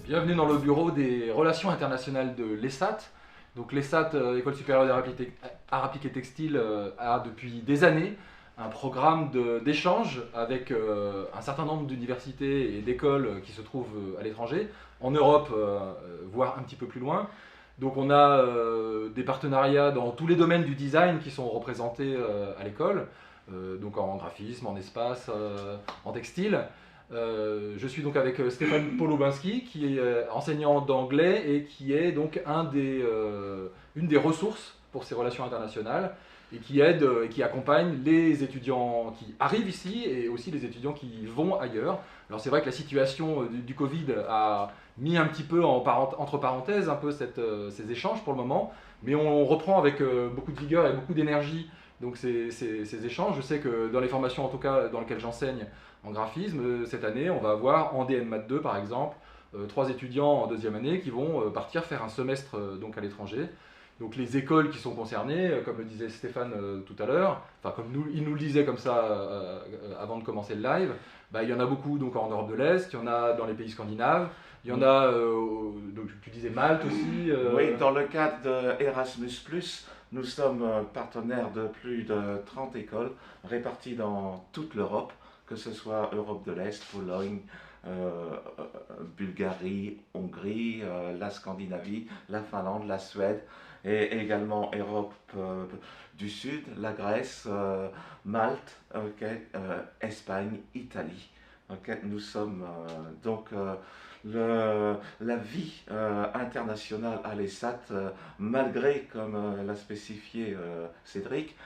Bienvenue dans le bureau des relations internationales de l'ESAT. Donc l'ESAT, École supérieure d'art appliqué textile, a depuis des années un programme d'échange avec un certain nombre d'universités et d'écoles qui se trouvent à l'étranger, en Europe, voire un petit peu plus loin. Donc on a des partenariats dans tous les domaines du design qui sont représentés à l'école, donc en graphisme, en espace, en textile. Je suis donc avec Stéphane Polobinski, qui est enseignant d'anglais et qui est donc une des ressources pour ces relations internationales et qui aide et qui accompagne les étudiants qui arrivent ici et aussi les étudiants qui vont ailleurs. Alors c'est vrai que la situation du Covid a mis un petit peu entre parenthèses un peu ces échanges pour le moment, mais on reprend avec beaucoup de vigueur et beaucoup d'énergie donc ces échanges. Je sais que dans les formations en tout cas dans lesquelles j'enseigne, en graphisme, cette année, on va avoir en DN Math 2 par exemple, 3 étudiants en deuxième année qui vont partir faire un semestre donc à l'étranger. Donc les écoles qui sont concernées, comme le disait Stéphane tout à l'heure, enfin comme il nous le disait comme ça avant de commencer le live, bah, il y en a beaucoup donc en Europe de l'Est, il y en a dans les pays scandinaves, il y en a, donc tu disais Malte aussi. Oui, dans le cadre de Erasmus+, nous sommes partenaires de plus de 30 écoles réparties dans toute l'Europe, que ce soit Europe de l'Est, Pologne, Bulgarie, Hongrie, la Scandinavie, la Finlande, la Suède, et également Europe du Sud, la Grèce, Malte, Espagne, Italie. Nous sommes la vie internationale à l'ESAT, malgré, comme l'a spécifié Cédric,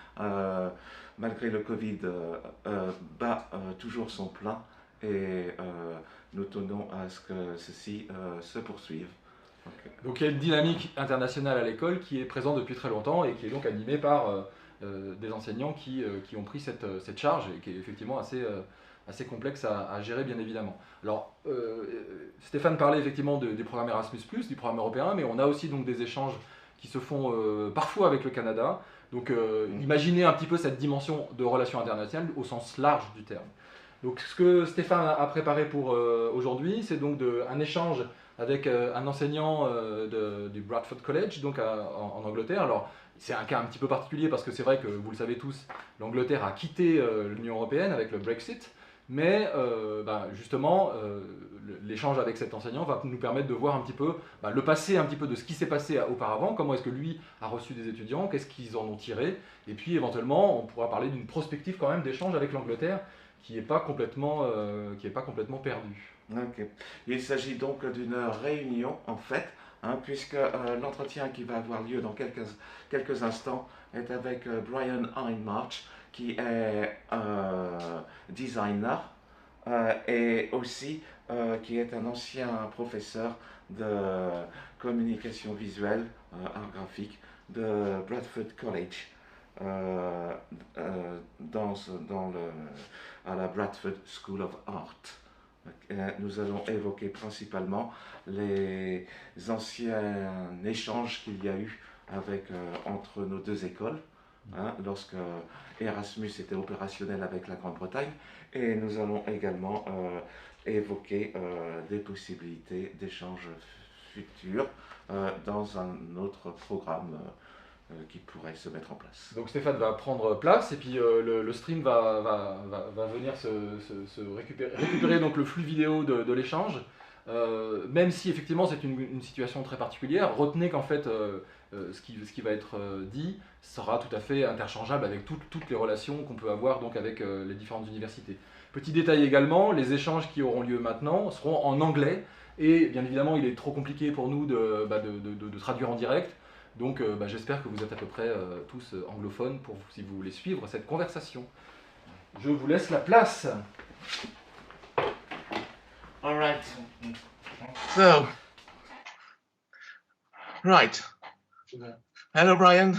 malgré le Covid, bat toujours son plein et nous tenons à ce que ceci se poursuive. Donc il y a une dynamique internationale à l'école qui est présente depuis très longtemps et qui est donc animée par des enseignants qui ont pris cette charge et qui est effectivement assez complexe à gérer bien évidemment. Alors Stéphane parlait effectivement du programme Erasmus+, du programme européen, mais on a aussi donc des échanges qui se font parfois avec le Canada. Donc imaginez un petit peu cette dimension de relations internationales au sens large du terme. Donc ce que Stéphane a préparé pour aujourd'hui, c'est donc un échange avec un enseignant du Bradford College, donc en Angleterre. Alors c'est un cas un petit peu particulier parce que c'est vrai que vous le savez tous, l'Angleterre a quitté l'Union européenne avec le Brexit, mais justement l'échange avec cet enseignant va nous permettre de voir un petit peu le passé, un petit peu de ce qui s'est passé auparavant, comment est-ce que lui a reçu des étudiants, qu'est-ce qu'ils en ont tiré, et puis éventuellement on pourra parler d'une prospective quand même d'échange avec l'Angleterre qui n'est pas complètement perdue. Ok. Il s'agit donc d'une réunion en fait, puisque l'entretien qui va avoir lieu dans quelques instants est avec Brian Hindmarch, qui est designer et aussi qui est un ancien professeur de communication visuelle, art graphique de Bradford College. euh, à la Bradford School of Art. Nous allons évoquer principalement les anciens échanges qu'il y a eu entre nos deux écoles, lorsque Erasmus était opérationnel avec la Grande-Bretagne, et nous allons également évoquer des possibilités d'échanges futurs dans un autre programme qui pourrait se mettre en place. Donc Stéphane va prendre place et puis le stream va venir récupérer donc le flux vidéo de l'échange. Même si effectivement c'est une situation très particulière, retenez qu'en fait ce qui va être dit sera tout à fait interchangeable avec toutes les relations qu'on peut avoir donc avec les différentes universités. Petit détail également, les échanges qui auront lieu maintenant seront en anglais et bien évidemment il est trop compliqué pour nous de traduire en direct. Donc j'espère que vous êtes à peu près tous anglophones si vous voulez suivre cette conversation. Je vous laisse la place. All right. So, right. Hello, Brian.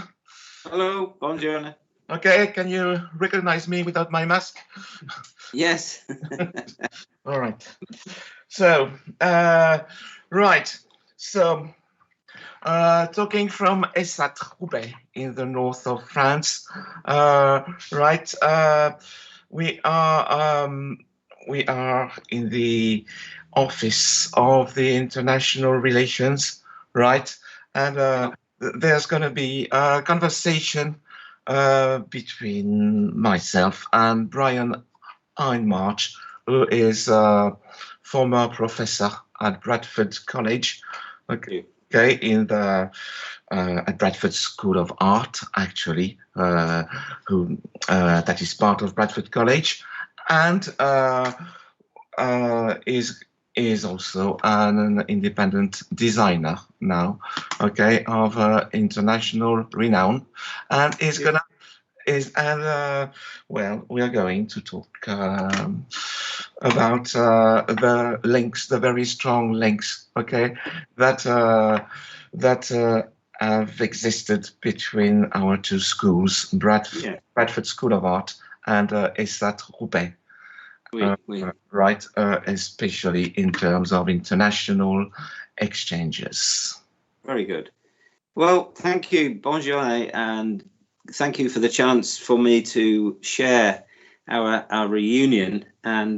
Hello, buongiorno. Okay, can you recognize me without my mask? Yes. All right. So, right. So, talking from Essat-Roubaix in the north of France, we are in the office of the international relations, right? And there's going to be a conversation between myself and Brian Einmarch, who is a former professor at Bradford College, okay, in the at Bradford School of Art, actually, who that is part of Bradford College, and is also an independent designer now, okay, of international renown, and is gonna well, we are going to talk about the links, the very strong links, okay, that have existed between our two schools, Bradford School of Art and ESAT Roubaix. Right, especially in terms of international exchanges. Very good. Well, thank you, bonjour, and thank you for the chance for me to share our reunion and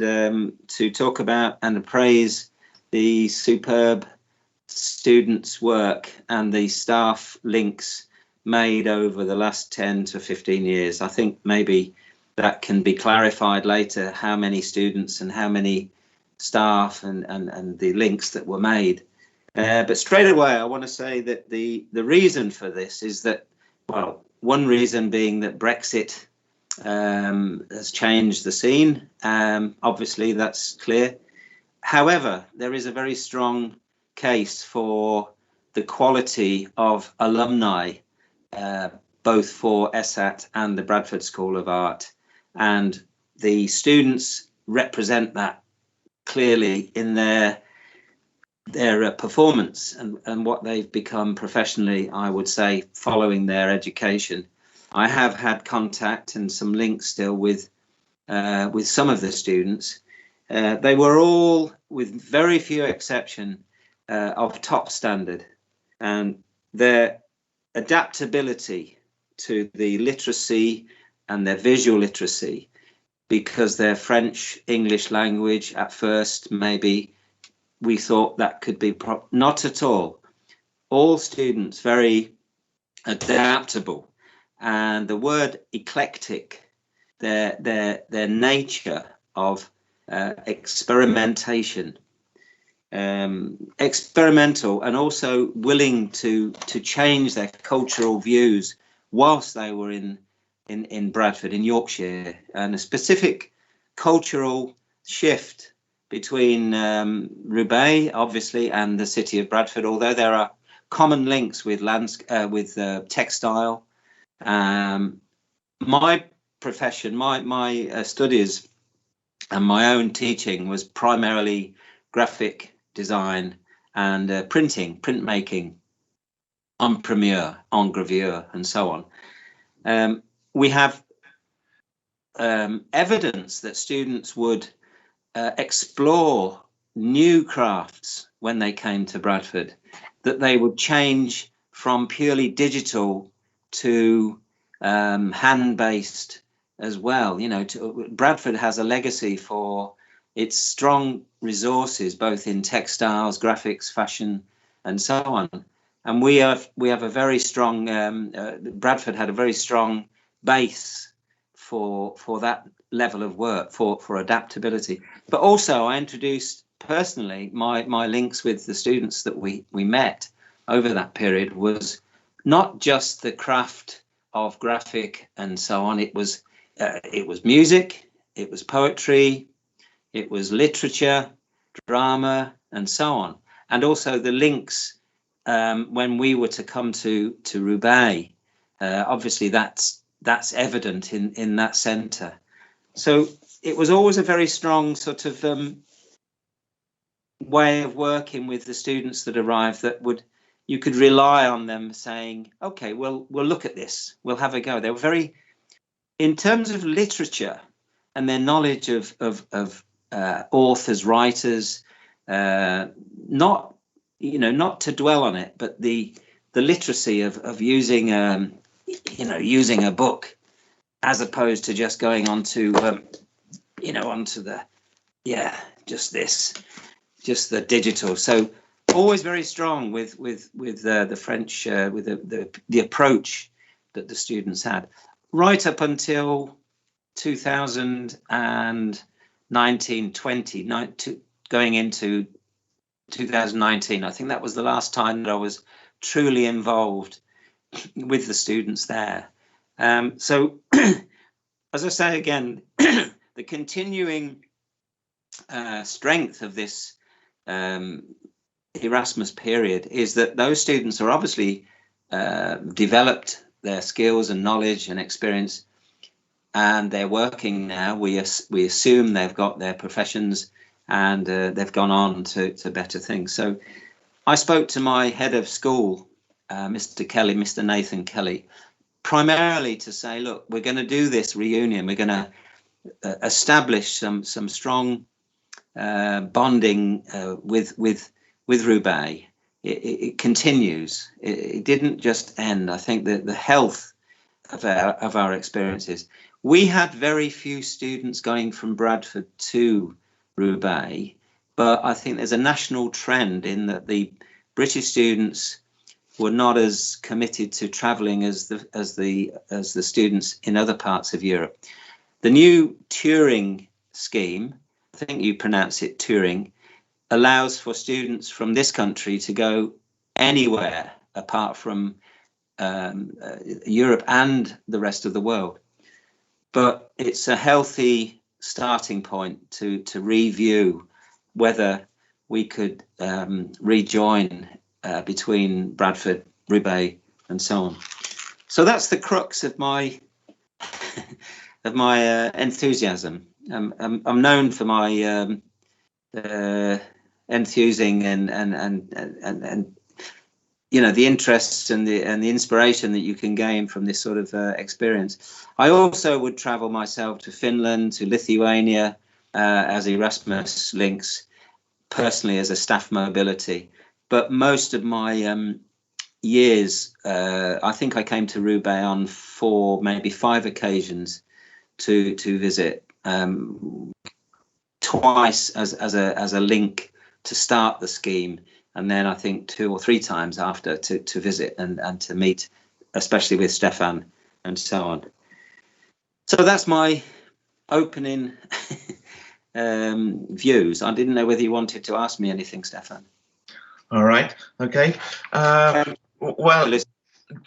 to talk about and praise the superb students' work and the staff links made over the last 10 to 15 years. I think maybe that can be clarified later, how many students and how many staff and the links that were made. But straight away, I want to say that the reason for this is that, well, one reason being that Brexit has changed the scene. Obviously, that's clear. However, there is a very strong case for the quality of alumni, both for ESAT and the Bradford School of Art. And the students represent that clearly in their performance and what they've become professionally, I would say, following their education. I have had contact and some links still with some of the students. They were all, with very few exception, of top standard, and their adaptability to the literacy and their visual literacy, because their French, English language at first, maybe we thought that could be not at all. All students very adaptable, and the word eclectic, their nature of experimentation, experimental, and also willing to change their cultural views whilst they were in Bradford, in Yorkshire, and a specific cultural shift between Roubaix, obviously, and the city of Bradford, although there are common links with textile. My profession, my studies and my own teaching was primarily graphic design and printmaking, en primeur, en gravure, and so on. We have evidence that students would explore new crafts when they came to Bradford, that they would change from purely digital to hand-based as well. You know, Bradford has a legacy for its strong resources, both in textiles, graphics, fashion, and so on. And we have a very strong, Bradford had a very strong base for that level of work, for adaptability. But also I introduced personally my links with the students that we met over that period was not just the craft of graphic and so on. It was music, it was poetry, it was literature, drama, and so on. And also the links when we were to come to Roubaix, obviously that's evident in that centre. So it was always a very strong sort of way of working with the students that arrived, that you could rely on them saying, okay, we'll look at this, we'll have a go. They were very, in terms of literature and their knowledge of authors, writers, not to dwell on it, but the literacy of using using a book as opposed to just going onto onto the just just the digital. So always very strong with the French, with the approach that the students had, right up until 2019, 20, going into 2019. I think that was the last time that I was truly involved with the students there. So, as I say again, the continuing strength of this Erasmus period is that those students are obviously developed their skills and knowledge and experience, and they're working now. We assume they've got their professions, and they've gone on to better things. So I spoke to my head of school, Mr. Kelly, Mr. Nathan Kelly, primarily to say, look, we're going to do this reunion. We're going to establish some strong bonding with Roubaix. It continues. It didn't just end. I think that the health of our experiences. We had very few students going from Bradford to Roubaix, but I think there's a national trend in that the British students were not as committed to travelling as the students in other parts of Europe. The new touring scheme, I think you pronounce it touring, allows for students from this country to go anywhere apart from Europe and the rest of the world. But it's a healthy starting point to review whether we could rejoin between Bradford, Roubaix, and so on. So that's the crux of my enthusiasm. I'm known for my enthusing and you know, the interests and the inspiration that you can gain from this sort of experience. I also would travel myself to Finland, to Lithuania as Erasmus links, personally as a staff mobility. But most of my years, I think I came to Roubaix on 4, maybe 5 occasions to visit, twice as a link to start the scheme, and then I think 2 or 3 times after to visit and to meet, especially with Stefan and so on. So that's my opening views. I didn't know whether you wanted to ask me anything, Stefan. All right. Okay. Well,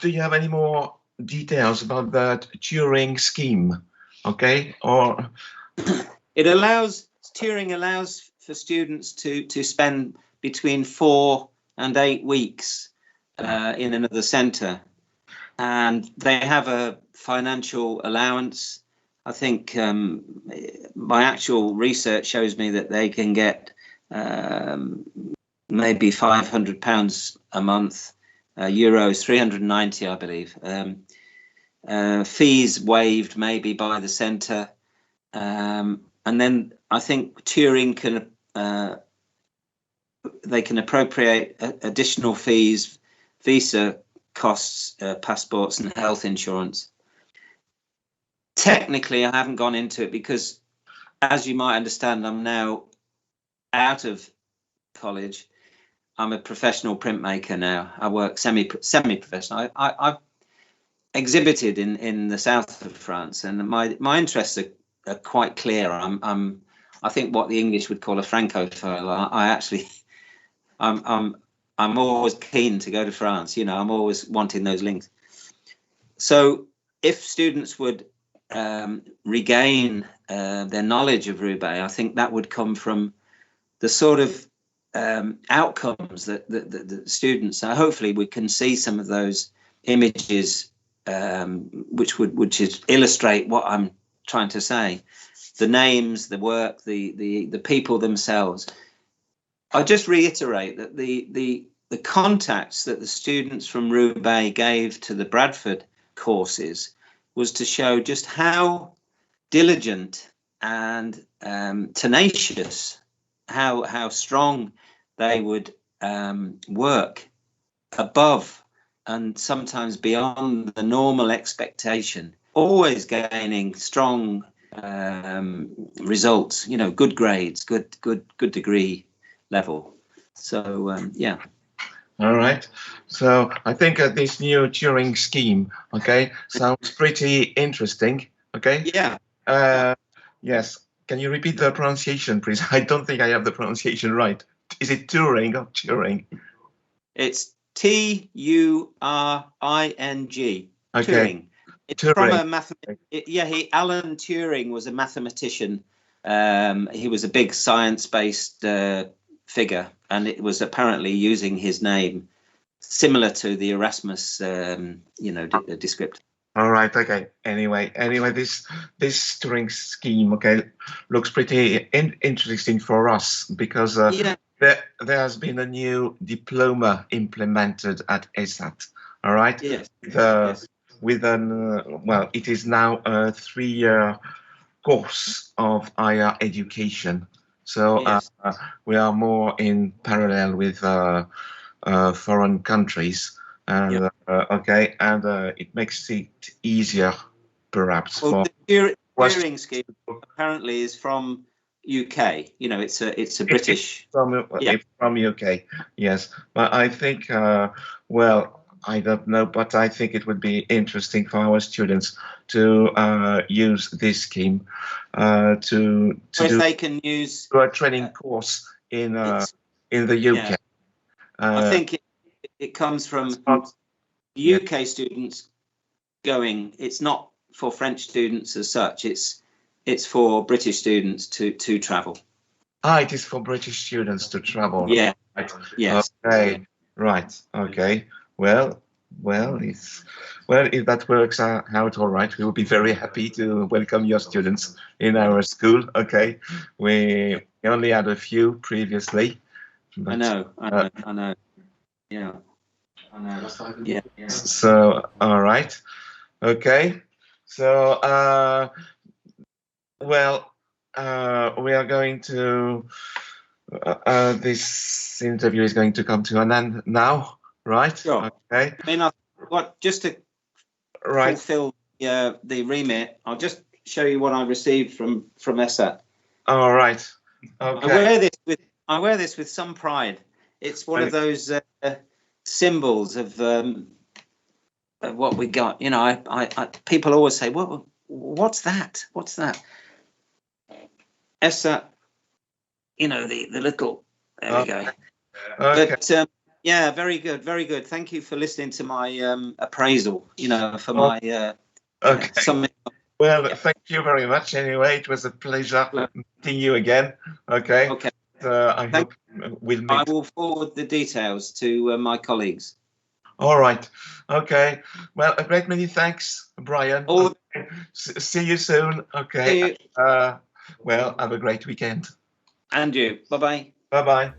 do you have any more details about that Turing scheme? Okay. Or Turing allows for students to spend between 4 and 8 weeks in another centre, and they have a financial allowance. I think my actual research shows me that they can get maybe £500 a month, euros 390, I believe. Fees waived maybe by the centre, and then I think Turing can they can appropriate additional fees, visa costs, passports, and health insurance. Technically, I haven't gone into it because, as you might understand, I'm now out of college. I'm a professional printmaker now. I work semi-professional. I've exhibited in the south of France, and my interests are quite clear. I think what the English would call a francophile. I'm always keen to go to France. You know, I'm always wanting those links. So if students would regain their knowledge of Roubaix, I think that would come from the sort of outcomes that the students. Hopefully, we can see some of those images, which illustrate what I'm trying to say. The names, the work, the people themselves. I just reiterate that the contacts that the students from Roubaix gave to the Bradford courses was to show just how diligent and tenacious, how strong they would work above and sometimes beyond the normal expectation, always gaining strong results, you know, good grades, good degree level. So yeah. All right. So I think this new Turing scheme, okay, sounds pretty interesting. Okay. Yeah. Yes. Can you repeat the pronunciation, please? I don't think I have the pronunciation right. Is it Turing or Turing? It's Turing. Okay. Turing. It's Turing. from a Alan Turing was a mathematician. He was a big science-based figure, and it was apparently using his name, similar to the ERASMUS, descriptor. All right. Okay. Anyway, this Turing scheme, okay, looks pretty interesting for us because there has been a new diploma implemented at ESAT. All right. Yes. With well, it is now a 3-year course of higher education. So Yes. we are more in parallel with foreign countries, and okay, and it makes it easier, perhaps. Well, for the Turing scheme apparently is from UK. You know, it's a British. It's from UK, yes. But I think, well, I don't know, but I think it would be interesting for our students to use this scheme to if do they can use a training course in the UK. Yeah. I think it comes from UK students going. It's not for French students as such. It's for British students to travel. It is for British students to travel. Yeah. Right. Yes. Okay. Yeah. Right. Okay. Well, if that works out all right, we will be very happy to welcome your students in our school. Okay. We only had a few previously. But, I know. Yeah. I know. Yeah. So, all right. Okay. So, well, we are going to. This interview is going to come to an end now, right? Sure. Okay. I mean, just to fulfill the remit, I'll just show you what I received from ESAT. All right. Okay. I wear this with some pride. It's one of those symbols of what we got. You know, people always say, "Well, what's that? What's that?" ESAT. You know, the little. There we go. Okay. But yeah, very good, very good. Thank you for listening to my appraisal. You know, for my okay. Well, thank you very much. Anyway, it was a pleasure meeting you again. Okay. Okay. I hope we'll meet. I will forward the details to my colleagues. All right. Okay. Well, a great many thanks, Brian. Okay. See you soon. Okay. See you. Well, have a great weekend. And you. Bye-bye. Bye-bye.